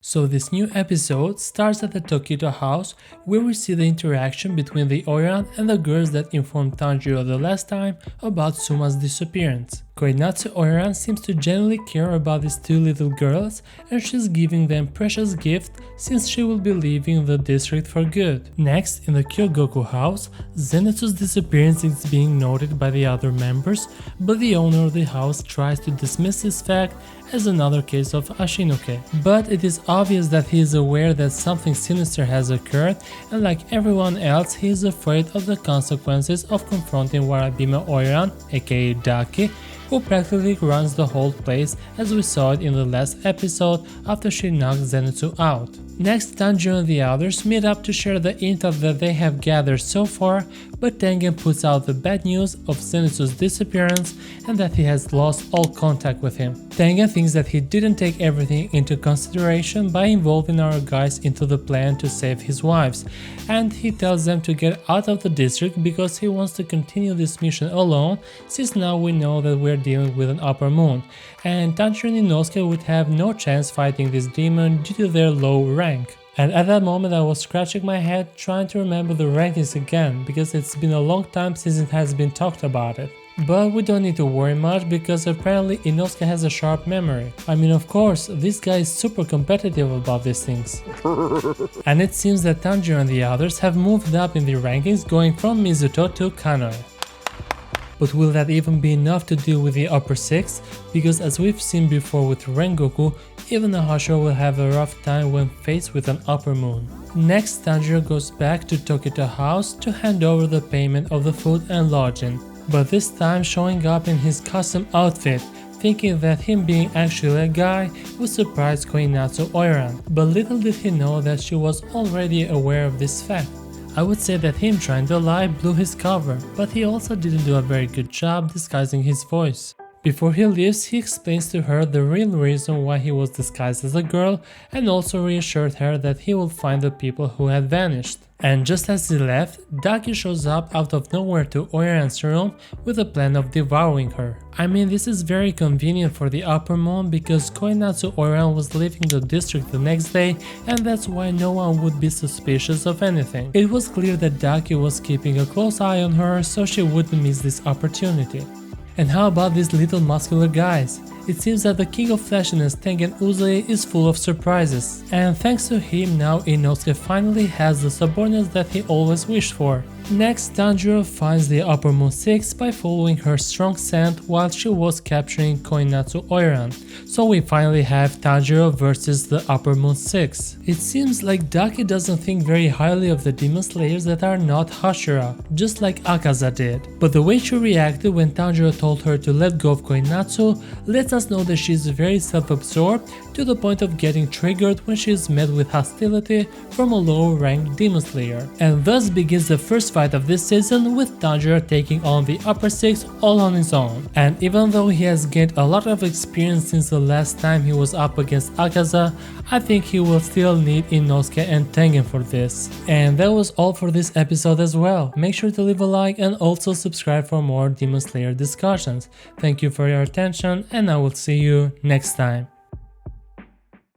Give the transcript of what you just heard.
So this new episode starts at the Tokito house, where we see the interaction between the Oiran and the girls that informed Tanjiro the last time about Suma's disappearance. Koinatsu Oiran seems to genuinely care about these two little girls, and she's giving them precious gifts since she will be leaving the district for good. Next, in the Kyogoku house, Zenitsu's disappearance is being noted by the other members, but the owner of the house tries to dismiss this fact as another case of Ashinoke. But it is obvious that he is aware that something sinister has occurred, and like everyone else, he is afraid of the consequences of confronting Warabime Oiran, aka Daki, who practically runs the whole place, as we saw it in the last episode after she knocked Zenitsu out. Next, Tanjiro and the others meet up to share the intel that they have gathered so far, but Tengen puts out the bad news of Zenitsu's disappearance and that he has lost all contact with him. Tengen thinks that he didn't take everything into consideration by involving our guys into the plan to save his wives, and he tells them to get out of the district because he wants to continue this mission alone, since now we know that we're dealing with an upper moon, and Tanjiro and Inosuke would have no chance fighting this demon due to their low rank. And at that moment I was scratching my head trying to remember the rankings again, because it's been a long time since it has been talked about it. But we don't need to worry much because apparently Inosuke has a sharp memory. I mean, of course, this guy is super competitive about these things. And it seems that Tanjiro and the others have moved up in the rankings, going from Mizuto to Kanoe. But will that even be enough to deal with the upper 6? Because as we've seen before with Rengoku, even a Hashira will have a rough time when faced with an upper moon. Next, Tanjiro goes back to Tokito house to hand over the payment of the food and lodging, but this time showing up in his custom outfit, thinking that him being actually a guy would surprise Koinatsu Oiran, but little did he know that she was already aware of this fact. I would say that him trying to lie blew his cover, but he also didn't do a very good job disguising his voice. Before he leaves, he explains to her the real reason why he was disguised as a girl, and also reassured her that he will find the people who had vanished. And just as he left, Daki shows up out of nowhere to Oiran's room with a plan of devouring her. I mean, this is very convenient for the upper moon because Koinatsu Oiran was leaving the district the next day, and that's why no one would be suspicious of anything. It was clear that Daki was keeping a close eye on her so she wouldn't miss this opportunity. And how about these little muscular guys? It seems that the king of flashiness Tengen Uzui is full of surprises, and thanks to him now Inosuke finally has the subordinates that he always wished for. Next, Tanjiro finds the Upper Moon 6 by following her strong scent while she was capturing Koinatsu Oiran, so we finally have Tanjiro versus the Upper Moon 6. It seems like Daki doesn't think very highly of the demon slayers that are not Hashira, just like Akaza did. But the way she reacted when Tanjiro told her to let go of Koinatsu lets us know that she is very self-absorbed, to the point of getting triggered when she is met with hostility from a low-ranked demon slayer. And thus begins the first fight of this season, with Tanjiro taking on the upper 6 all on his own. And even though he has gained a lot of experience since the last time he was up against Akaza, I think he will still need Inosuke and Tengen for this. And that was all for this episode as well. Make sure to leave a like and also subscribe for more Demon Slayer discussions. Thank you for your attention, and I will see you next time.